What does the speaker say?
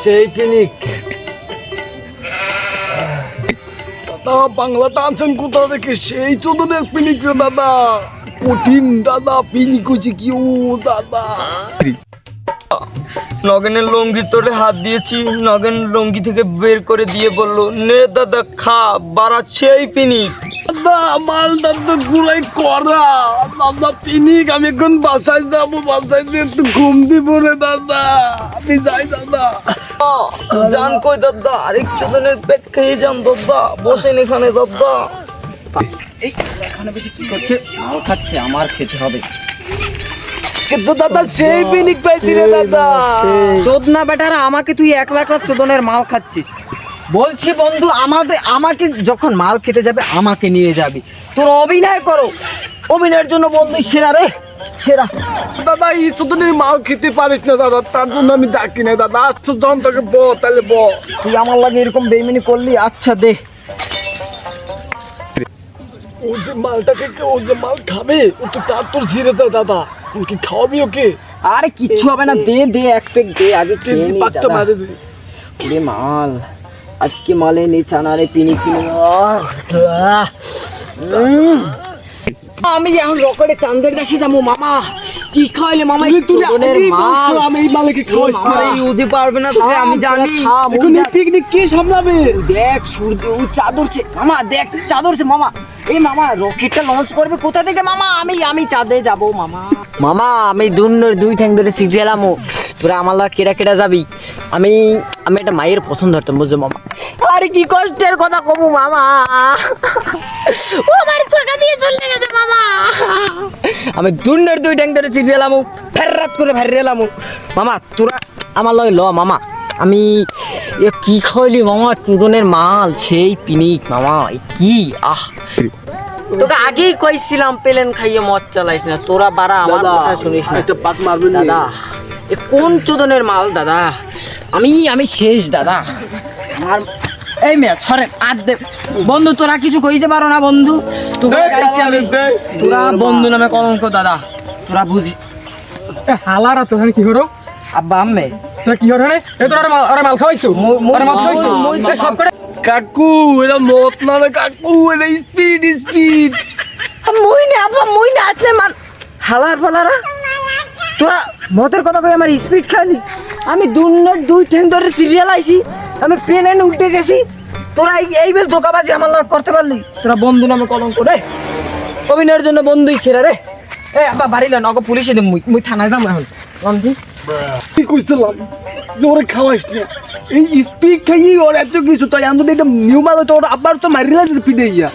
সেই পিনিক দাদা, বাংলাটা আনছেন কোথা থেকে? সেই চোদনের পিনিক রে দাদা, কঠিন দাদা পিনিক হচ্ছে কি ও দাদা। নগেনের লঙ্গি তোরে হাত দিয়েছি, নগেন লঙ্গি থেকে বের করে দিয়ে বললো, নে দাদা খা, বাড়া সেই পিনিক। দাদা মালটা তো গুলাই করা দাদা, পিনিক। আমি এখন বাসায় যাবো, বাসায় দিয়ে একটু ঘুম দিব রে দাদা, আমি যাই দাদা। জান কই দাদা? আরেক চোদনের পেট খেয়ে যান দাদা, বসেন এখানে দাদা। এখানে বেশি কি করছে? মাল খাচ্ছে, আমার খেতে হবে। কিন্তু দাদা সেই পিনিক পাইছি রে দাদা। চোদনা বেটারা, আমাকে তুই 1 লাখ চোদনের মাল খাচ্ছিস। বলছি বন্ধু, আমাকে যখন মাল খেতে যাবে আমাকে নিয়ে যাবি। তোর অভিনয় করো, অভিনয়ের জন্য বন্ধু সেরা রে, সেরা। দাদা এই চোদনের মাল খেতে পারিস না দাদা, তার জন্য আমি ডাকি না দাদা। আচ্ছা জন তোকে তাহলে তুই আমার লাগে এরকম বেইমানি করলি? আচ্ছা দে। ও যে মালটাকে, ও যে মাল খাবে, ও তো তার তোর ঝিরে যায় দাদা। তুই কি খাওয়াবি ওকে? আরে কিচ্ছু হবে না, দে দে, 1 পেক দে, আগে খেয়ে নি পাঁচটা দাদা। মারে দে। ওরে মাল, আজকে মালে নে চানারে পিনি পিনি। আমি এখন রকেটে চান্দের দাসি যাবো মামা। কি খাইলে মামা? চোদনের মাল। আমি এই মালকে খাওয়াইস না। মামা ইউজে পারবে না তোকে, আমি জানি। এখন এই পিকনিক কে সামলাবে? দেখ সূর্য ও চাঁদরছে মামা, দেখ চাঁদরছে মামা। এই মামা রকেটটা লঞ্চ করবে কোথা থেকে মামা? আমি চাঁদে যাব মামা। মামা আমি দুই ঠ্যাং ধরে শিখে এলাম। তোরা আমার লাগে কেটা কেটা যাবি? আমি একটা মায়ের পছন্দ হতাম, বুঝছো মামা? আরে কি কষ্টের কথা কমু মামা, ও আমার টাকা দিয়ে চলে গেছে মামা। আমি দুই ঠ্যাং ধরে শিখে এলাম, ফেররাত করে ফেরে এলাম মামা। তোরা আমার লয় ল মামা। আমি কি খাইলি মামা? চুদনের মাল, সেই পিনিক মামা। কি তোকে আগেই কইছিলাম প্লেন খাইয়ে মদ চালাইস না। তোরা বারা আমার কথা শুনিস না। একটা পাত মারবেন দাদা এ কোন চোদনের মাল দাদা? আমি শেষ দাদা। আমার এই মেয়ে ছড়ে আদ দে বন্ধু। তোরা কিছু কইতে পারো না বন্ধু, তোকে গাইছি আমি। তোরা বন্ধু নামে কলঙ্ক দাদা, তোরা বুঝি। হালারা তো কি করো? আব্বা আম্মে তোরা কি করে? এ তোরা মাল খাওয়াইছো? ওরা মাল খাওয়াইছো? সব করে কাকু এটা মত না রে কাকু, এটা স্পিড। মুই না আসলে মান হালার ফালারা। তোরা মদের কথা কই আমার স্পিড খালি? আমি দুই ঠ্যাং ধরে সিরিয়াল আইছি, আমি প্লেন উল্টে গেছি। তোরা এই বেশ ধোকাবাজি আমার লাগে করতে পারলি? তোরা বন্ধু নামে কলঙ্ক রে, অভিনয়ের জন্য বন্ধুই সেরা রে। এ আব্বা বাড়িলে নগো পুলিশে দিম, মুই থানায় যাবো এখন। বন্ধু কি কইছিলাম যে ওরে খাওয়াইস না? এই স্পিড খাইয়ে ওর এত কিছু, তাই আমি যদি এটা নিউ মাল হতো ওরা আবার তো মারিলা যদি পিটে ইয়া।